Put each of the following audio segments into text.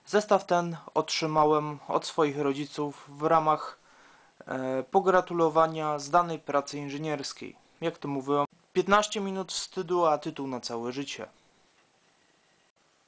Zestaw ten otrzymałem od swoich rodziców w ramach pogratulowania zdanej pracy inżynierskiej. Jak to mówią, 15 minut wstydu, a tytuł na całe życie.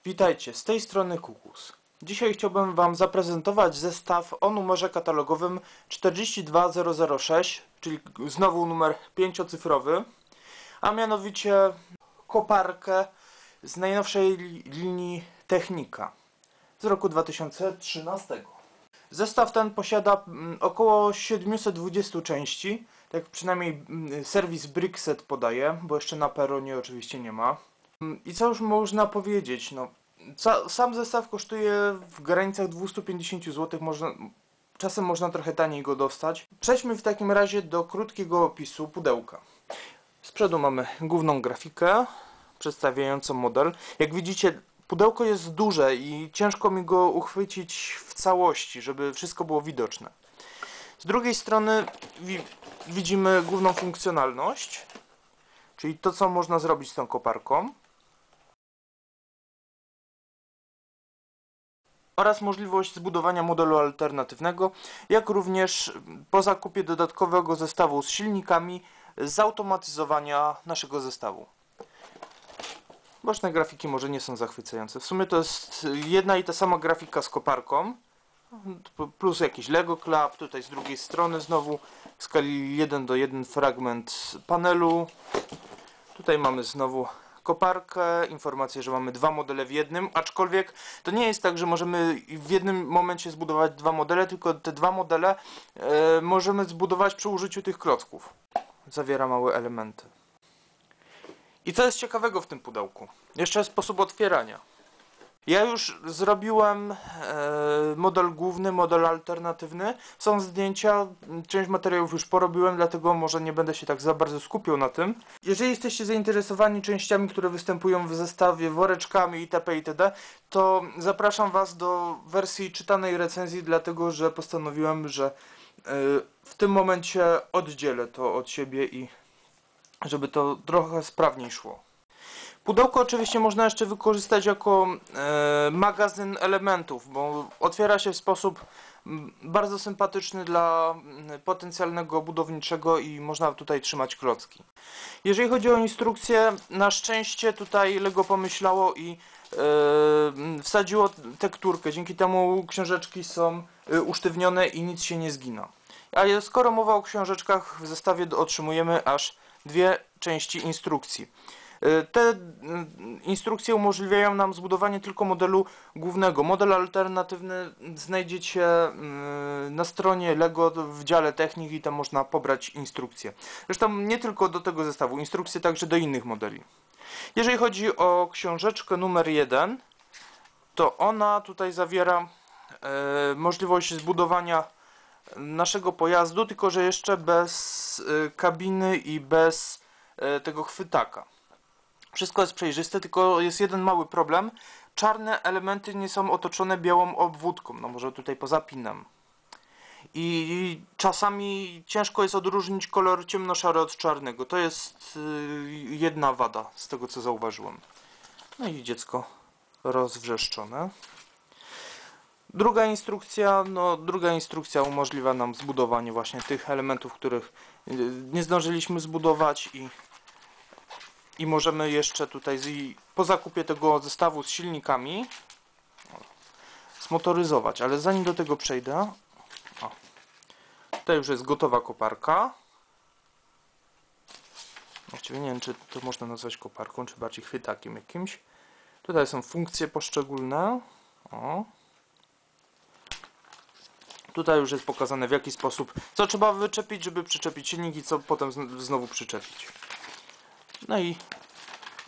Witajcie, z tej strony Kukus. Dzisiaj chciałbym Wam zaprezentować zestaw o numerze katalogowym 42006, czyli znowu numer 5-cyfrowy, a mianowicie koparkę z najnowszej linii Technika z roku 2013. Zestaw ten posiada około 720 części, tak przynajmniej serwis Brickset podaje, bo jeszcze na Peronie oczywiście nie ma. I co już można powiedzieć, no, sam zestaw kosztuje w granicach 250 zł, czasem można trochę taniej go dostać. Przejdźmy w takim razie do krótkiego opisu pudełka. Z przodu mamy główną grafikę przedstawiającą model. Jak widzicie, pudełko jest duże i ciężko mi go uchwycić w całości, żeby wszystko było widoczne. Z drugiej strony widzimy główną funkcjonalność, czyli to, co można zrobić z tą koparką, oraz możliwość zbudowania modelu alternatywnego, jak również po zakupie dodatkowego zestawu z silnikami zautomatyzowania naszego zestawu. Boczne grafiki może nie są zachwycające. W sumie to jest jedna i ta sama grafika z koparką, plus jakiś Lego Club. Tutaj z drugiej strony znowu w skali 1:1 fragment panelu. Tutaj mamy znowu koparkę, informację, że mamy dwa modele w jednym, aczkolwiek to nie jest tak, że możemy w jednym momencie zbudować dwa modele, tylko te dwa modele możemy zbudować przy użyciu tych klocków. Zawiera małe elementy. I co jest ciekawego w tym pudełku? Jeszcze sposób otwierania. Ja już zrobiłem model główny, model alternatywny. Są zdjęcia, część materiałów już porobiłem, dlatego może nie będę się tak za bardzo skupiał na tym. Jeżeli jesteście zainteresowani częściami, które występują w zestawie, woreczkami itp. itd., to zapraszam Was do wersji czytanej recenzji, dlatego że postanowiłem, że w tym momencie oddzielę to od siebie i żeby to trochę sprawniej szło. Pudełko oczywiście można jeszcze wykorzystać jako magazyn elementów, bo otwiera się w sposób bardzo sympatyczny dla potencjalnego budowniczego i można tutaj trzymać klocki. Jeżeli chodzi o instrukcję, na szczęście tutaj Lego pomyślało i wsadziło tekturkę. Dzięki temu książeczki są usztywnione i nic się nie zgina. A skoro mowa o książeczkach, w zestawie otrzymujemy aż dwie części instrukcji. Te instrukcje umożliwiają nam zbudowanie tylko modelu głównego. Model alternatywny znajdziecie na stronie Lego w dziale technik i tam można pobrać instrukcje. Zresztą nie tylko do tego zestawu, instrukcje także do innych modeli. Jeżeli chodzi o książeczkę numer 1, to ona tutaj zawiera możliwość zbudowania naszego pojazdu, tylko że jeszcze bez kabiny i bez tego chwytaka. Wszystko jest przejrzyste, tylko jest jeden mały problem. Czarne elementy nie są otoczone białą obwódką. No może tutaj pozapinam. I czasami ciężko jest odróżnić kolor ciemnoszary od czarnego. To jest jedna wada z tego, co zauważyłem. No i dziecko rozwrzeszczone. Druga instrukcja umożliwia nam zbudowanie właśnie tych elementów, których nie zdążyliśmy zbudować i możemy jeszcze tutaj po zakupie tego zestawu z silnikami zmotoryzować, ale zanim do tego przejdę, tutaj już jest gotowa koparka. Właściwie nie wiem, czy to można nazwać koparką, czy bardziej chwytakiem jakimś. Tutaj są funkcje poszczególne. Tutaj już jest pokazane, w jaki sposób, co trzeba wyczepić, żeby przyczepić silnik i co potem znowu przyczepić. No i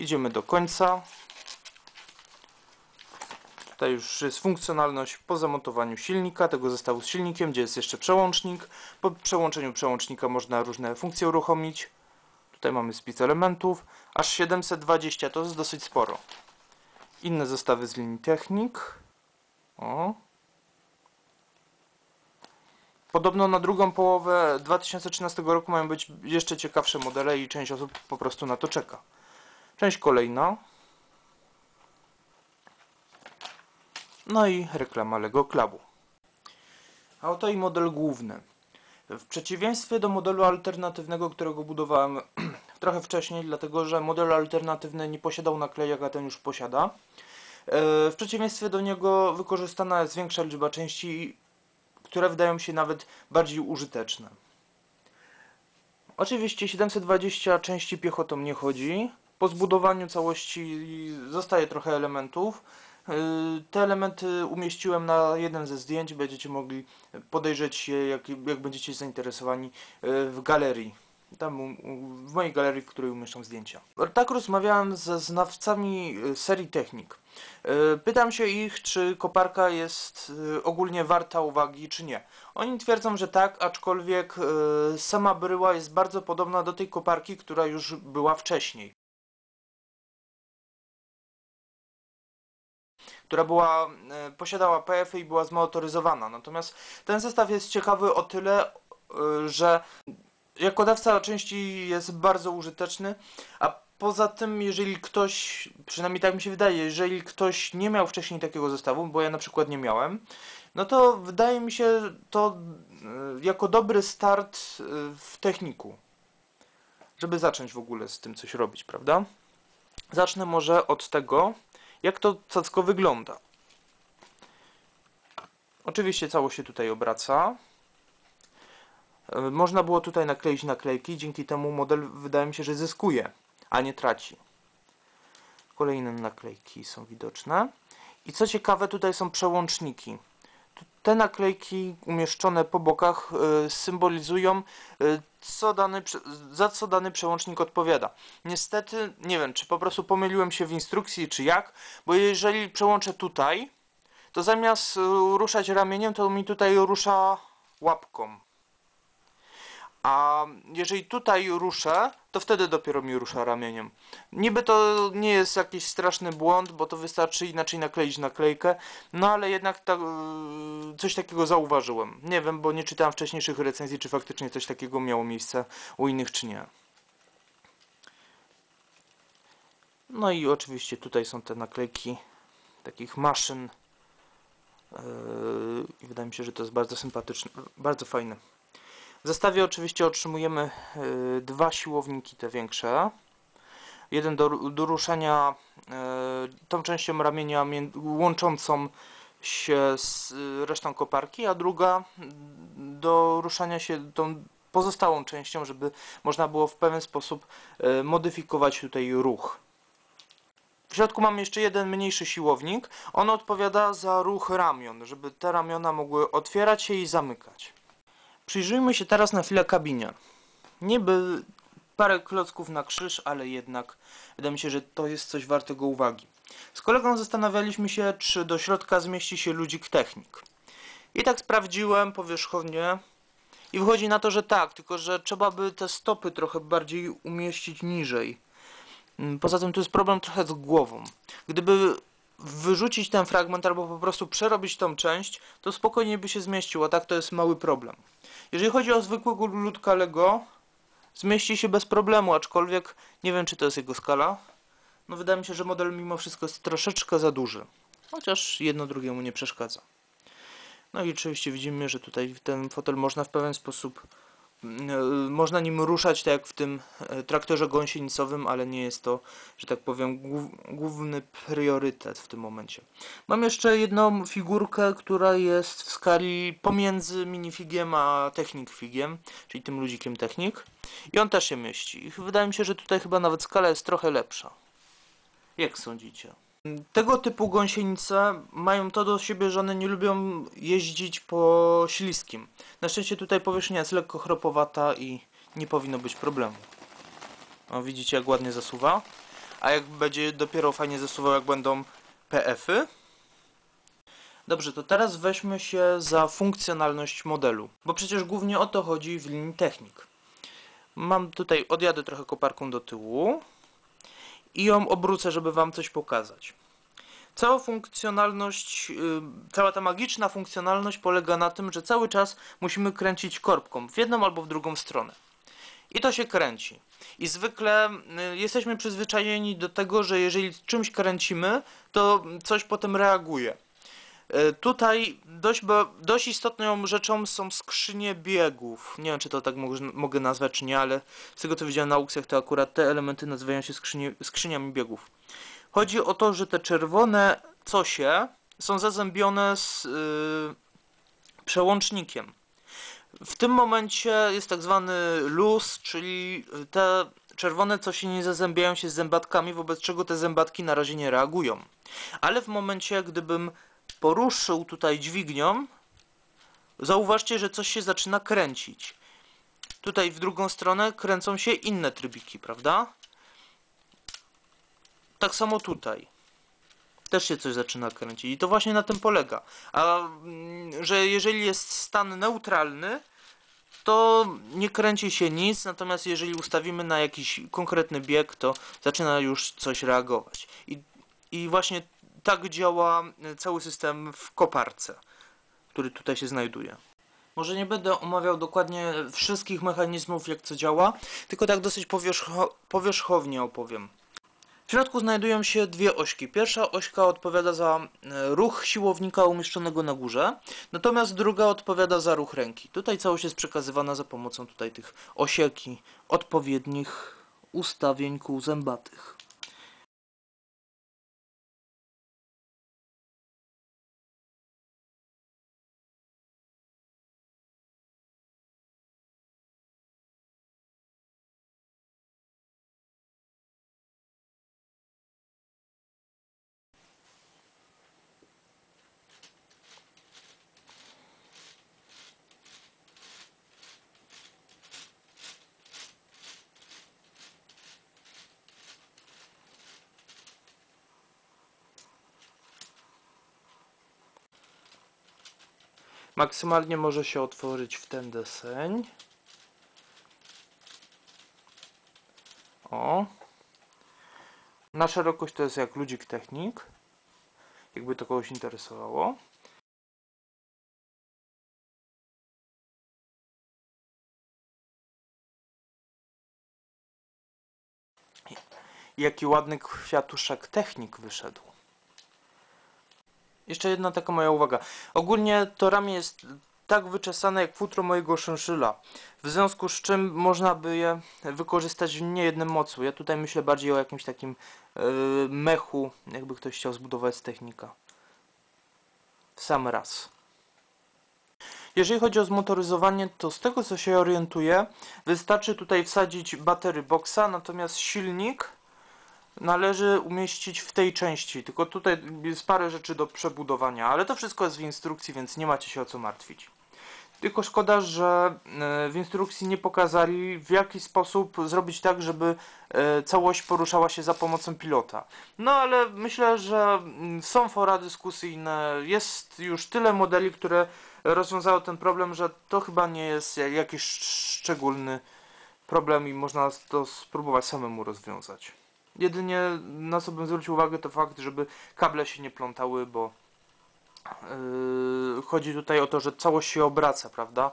idziemy do końca. Tutaj już jest funkcjonalność po zamontowaniu silnika, tego zestawu z silnikiem, gdzie jest jeszcze przełącznik. Po przełączeniu przełącznika można różne funkcje uruchomić. Tutaj mamy spis elementów. Aż 720, to jest dosyć sporo. Inne zestawy z linii Technik. Podobno na drugą połowę 2013 roku mają być jeszcze ciekawsze modele i część osób po prostu na to czeka. Część kolejna. No i reklama Lego Clubu. A oto i model główny. W przeciwieństwie do modelu alternatywnego, którego budowałem trochę wcześniej, dlatego że model alternatywny nie posiadał naklejek, a ten już posiada. W przeciwieństwie do niego wykorzystana jest większa liczba części, które wydają się nawet bardziej użyteczne. Oczywiście 720 części piechotą nie chodzi. Po zbudowaniu całości zostaje trochę elementów. Te elementy umieściłem na jeden ze zdjęć, będziecie mogli podejrzeć je, jak będziecie zainteresowani, w galerii. Tam w mojej galerii, w której umieszczam zdjęcia. Tak rozmawiałem ze znawcami serii Technik. Pytam się ich, czy koparka jest ogólnie warta uwagi, czy nie. Oni twierdzą, że tak, aczkolwiek sama bryła jest bardzo podobna do tej koparki, która już była wcześniej. Która posiadała PF-y i była zmotoryzowana. Natomiast ten zestaw jest ciekawy o tyle, że jako dawca części jest bardzo użyteczny, a poza tym, jeżeli ktoś, przynajmniej tak mi się wydaje, jeżeli ktoś nie miał wcześniej takiego zestawu, bo ja na przykład nie miałem, no to wydaje mi się to jako dobry start w techniku, żeby zacząć w ogóle z tym coś robić, prawda? Zacznę może od tego, jak to cacko wygląda. Oczywiście całość się tutaj obraca. Można było tutaj nakleić naklejki, dzięki temu model wydaje mi się, że zyskuje, a nie traci. Kolejne naklejki są widoczne. I co ciekawe, tutaj są przełączniki. Te naklejki umieszczone po bokach symbolizują, za co dany przełącznik odpowiada. Niestety, nie wiem, czy po prostu pomyliłem się w instrukcji, czy jak, bo jeżeli przełączę tutaj, to zamiast ruszać ramieniem, to mi tutaj rusza łapką. A jeżeli tutaj ruszę, to wtedy dopiero mi rusza ramieniem. Niby to nie jest jakiś straszny błąd, bo to wystarczy inaczej nakleić naklejkę, no ale jednak coś takiego zauważyłem. Nie wiem, bo nie czytałem wcześniejszych recenzji, czy faktycznie coś takiego miało miejsce u innych, czy nie. No i oczywiście tutaj są te naklejki takich maszyn. I wydaje mi się, że to jest bardzo sympatyczne, bardzo fajne. W zestawie oczywiście otrzymujemy dwa siłowniki, te większe. Jeden do ruszania tą częścią ramienia łączącą się z resztą koparki, a druga do ruszania się tą pozostałą częścią, żeby można było w pewien sposób modyfikować tutaj ruch. W środku mamy jeszcze jeden mniejszy siłownik. On odpowiada za ruch ramion, żeby te ramiona mogły otwierać się i zamykać. Przyjrzyjmy się teraz na chwilę kabinie. Niby parę klocków na krzyż, ale jednak wydaje mi się, że to jest coś wartego uwagi. Z kolegą zastanawialiśmy się, czy do środka zmieści się ludzik technik. I tak sprawdziłem powierzchownie i wychodzi na to, że tak, tylko że trzeba by te stopy trochę bardziej umieścić niżej. Poza tym tu jest problem trochę z głową. Gdyby wyrzucić ten fragment albo po prostu przerobić tą część, to spokojnie by się zmieścił, a tak to jest mały problem. Jeżeli chodzi o zwykłego ludka Lego, zmieści się bez problemu, aczkolwiek nie wiem, czy to jest jego skala. No wydaje mi się, że model mimo wszystko jest troszeczkę za duży, chociaż jedno drugiemu nie przeszkadza. No i oczywiście widzimy, że tutaj ten fotel można w pewien sposób, można nim ruszać, tak jak w tym traktorze gąsienicowym, ale nie jest to, że tak powiem, główny priorytet w tym momencie. Mam jeszcze jedną figurkę, która jest w skali pomiędzy minifigiem a Technik Figiem, czyli tym ludzikiem Technik. I on też się mieści. I wydaje mi się, że tutaj chyba nawet skala jest trochę lepsza. Jak sądzicie? Tego typu gąsienice mają to do siebie, że one nie lubią jeździć po śliskim. Na szczęście tutaj powierzchnia jest lekko chropowata i nie powinno być problemu. O, widzicie, jak ładnie zasuwa? A jak będzie dopiero fajnie zasuwał, jak będą PF-y? Dobrze, to teraz weźmy się za funkcjonalność modelu, bo przecież głównie o to chodzi w linii Technik. Mam tutaj, odjadę trochę koparką do tyłu i ją obrócę, żeby wam coś pokazać. Cała funkcjonalność, cała ta magiczna funkcjonalność polega na tym, że cały czas musimy kręcić korbką w jedną albo w drugą stronę. I to się kręci. I zwykle jesteśmy przyzwyczajeni do tego, że jeżeli czymś kręcimy, to coś potem reaguje. Tutaj dość istotną rzeczą są skrzynie biegów. Nie wiem, czy to tak mogę nazwać, czy nie, ale z tego co widziałem na aukcjach, to akurat te elementy nazywają się skrzyniami biegów. Chodzi o to, że te czerwone cosie są zazębione z przełącznikiem. W tym momencie jest tak zwany luz, czyli te czerwone cosie nie zazębiają się z zębatkami, wobec czego te zębatki na razie nie reagują. Ale w momencie, gdybym poruszył tutaj dźwignią, zauważcie, że coś się zaczyna kręcić. Tutaj w drugą stronę kręcą się inne trybiki, prawda? Tak samo tutaj. Też się coś zaczyna kręcić i to właśnie na tym polega. A że jeżeli jest stan neutralny, to nie kręci się nic, natomiast jeżeli ustawimy na jakiś konkretny bieg, to zaczyna już coś reagować. I właśnie tak działa cały system w koparce, który tutaj się znajduje. Może nie będę omawiał dokładnie wszystkich mechanizmów, jak co działa, tylko tak dosyć powierzchownie opowiem. W środku znajdują się dwie ośki. Pierwsza ośka odpowiada za ruch siłownika umieszczonego na górze, natomiast druga odpowiada za ruch ręki. Tutaj całość jest przekazywana za pomocą tutaj tych osiek i odpowiednich ustawień kół zębatych. Maksymalnie może się otworzyć w ten deseń. O. Na szerokość to jest jak ludzik technik. Jakby to kogoś interesowało. Jaki ładny kwiatuszek technik wyszedł. Jeszcze jedna taka moja uwaga. Ogólnie to ramię jest tak wyczesane jak futro mojego szynszyla. W związku z czym można by je wykorzystać w niejednym mocu. Ja tutaj myślę bardziej o jakimś takim mechu, jakby ktoś chciał zbudować z technika. W sam raz. Jeżeli chodzi o zmotoryzowanie, to z tego co się orientuję, wystarczy tutaj wsadzić battery boxa, natomiast silnik należy umieścić w tej części, tylko tutaj jest parę rzeczy do przebudowania, ale to wszystko jest w instrukcji, więc nie macie się o co martwić. Tylko szkoda, że w instrukcji nie pokazali, w jaki sposób zrobić tak, żeby całość poruszała się za pomocą pilota. No ale myślę, że są fora dyskusyjne, jest już tyle modeli, które rozwiązały ten problem, że to chyba nie jest jakiś szczególny problem i można to spróbować samemu rozwiązać. Jedynie na co bym zwrócił uwagę, to fakt, żeby kable się nie plątały, bo chodzi tutaj o to, że całość się obraca, prawda?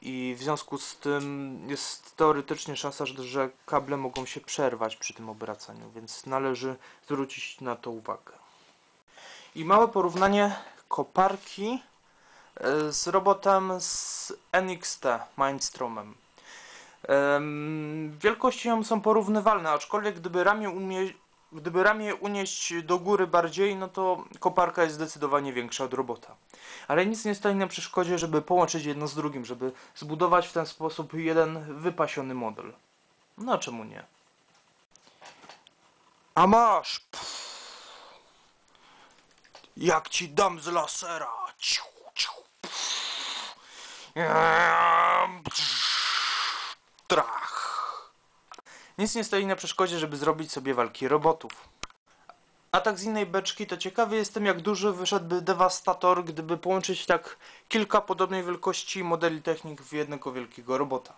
I w związku z tym jest teoretycznie szansa, że kable mogą się przerwać przy tym obracaniu, więc należy zwrócić na to uwagę. I małe porównanie koparki z robotem z NXT Mindstromem. Wielkością są porównywalne, aczkolwiek gdyby ramię unieść do góry bardziej, no to koparka jest zdecydowanie większa od robota. Ale nic nie stoi na przeszkodzie, żeby połączyć jedno z drugim, żeby zbudować w ten sposób jeden wypasiony model. No czemu nie? A masz! Pff. Jak ci dam z lasera! Ciu, ciu, Trach! Nic nie stoi na przeszkodzie, żeby zrobić sobie walki robotów. A tak z innej beczki, to ciekawy jestem, jak duży wyszedłby dewastator, gdyby połączyć tak kilka podobnej wielkości modeli technik w jednego wielkiego robota.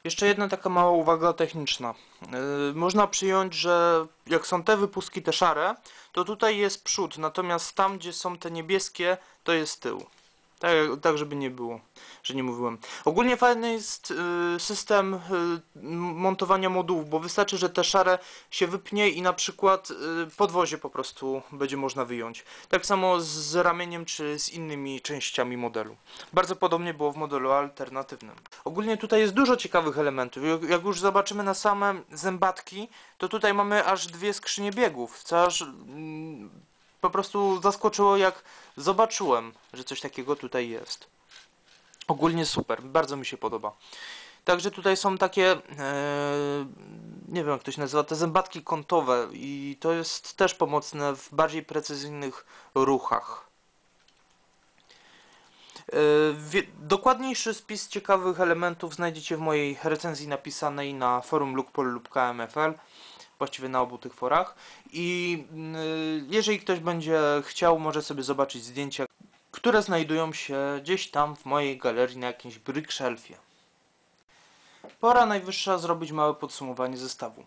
Jeszcze jedna taka mała uwaga techniczna. Można przyjąć, że jak są te wypustki, te szare, to tutaj jest przód, natomiast tam, gdzie są te niebieskie, to jest tył. Tak, żeby nie było, że nie mówiłem. Ogólnie fajny jest system montowania modułów, bo wystarczy, że te szare się wypnie i na przykład podwozie po prostu będzie można wyjąć. Tak samo z ramieniem czy z innymi częściami modelu. Bardzo podobnie było w modelu alternatywnym. Ogólnie tutaj jest dużo ciekawych elementów. Jak już zobaczymy na same zębatki, to tutaj mamy aż 2 skrzynie biegów, co aż po prostu zaskoczyło, jak zobaczyłem, że coś takiego tutaj jest. Ogólnie super, bardzo mi się podoba. Także tutaj są takie, nie wiem jak to się nazywa, te zębatki kątowe i to jest też pomocne w bardziej precyzyjnych ruchach. Dokładniejszy spis ciekawych elementów znajdziecie w mojej recenzji napisanej na forum Lookpol lub KMFL, właściwie na obu tych forach. I jeżeli ktoś będzie chciał, może sobie zobaczyć zdjęcia, które znajdują się gdzieś tam w mojej galerii na jakimś brickshelfie. Pora najwyższa zrobić małe podsumowanie zestawu.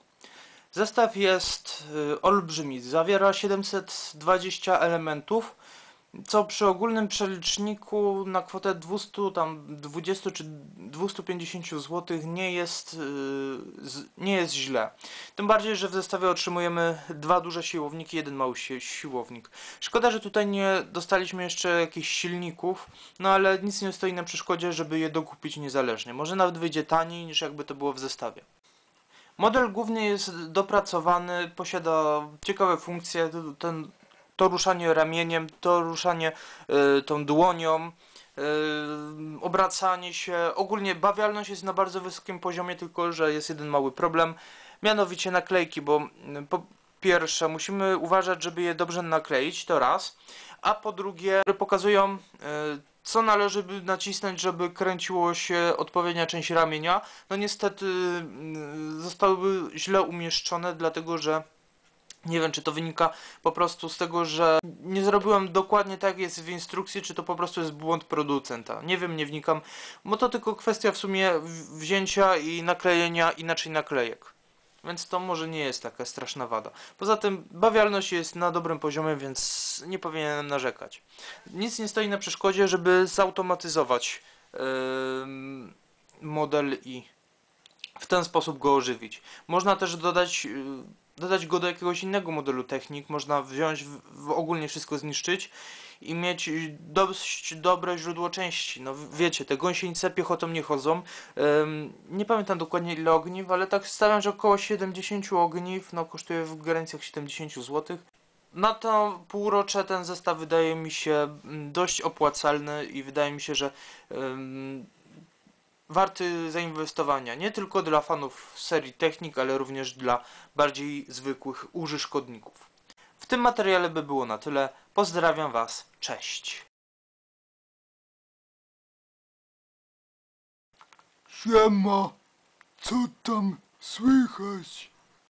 Zestaw jest olbrzymi, zawiera 720 elementów, co przy ogólnym przeliczniku na kwotę 220 czy 250 zł nie jest źle. Tym bardziej, że w zestawie otrzymujemy 2 duże siłowniki, 1 mały siłownik. Szkoda, że tutaj nie dostaliśmy jeszcze jakichś silników, no ale nic nie stoi na przeszkodzie, żeby je dokupić niezależnie. Może nawet wyjdzie taniej niż jakby to było w zestawie. Model głównie jest dopracowany, posiada ciekawe funkcje, to ruszanie ramieniem, to ruszanie tą dłonią, obracanie się. Ogólnie bawialność jest na bardzo wysokim poziomie, tylko że jest jeden mały problem, mianowicie naklejki, bo po pierwsze musimy uważać, żeby je dobrze nakleić, to raz, a po drugie pokazują co należy by nacisnąć, żeby kręciło się odpowiednia część ramienia. No niestety zostałyby źle umieszczone, dlatego że nie wiem, czy to wynika po prostu z tego, że nie zrobiłem dokładnie tak jak jest w instrukcji, czy to po prostu jest błąd producenta. Nie wiem, nie wnikam, bo to tylko kwestia w sumie wzięcia i naklejenia inaczej naklejek. Więc to może nie jest taka straszna wada. Poza tym bawialność jest na dobrym poziomie, więc nie powinienem narzekać. Nic nie stoi na przeszkodzie, żeby zautomatyzować model i w ten sposób go ożywić. Można też dodać go do jakiegoś innego modelu technik, można wziąć ogólnie wszystko zniszczyć i mieć dość dobre źródło części. No wiecie, te gąsienice piechotą nie chodzą. Nie pamiętam dokładnie ile ogniw, ale tak stawiam, że około 70 ogniw, no kosztuje w granicach 70 zł. Na to półrocze ten zestaw wydaje mi się dość opłacalny i wydaje mi się, że warty zainwestowania. Nie tylko dla fanów serii Technik, ale również dla bardziej zwykłych użyszkodników. W tym materiale by było na tyle. Pozdrawiam Was. Cześć. Siema, co tam słychać?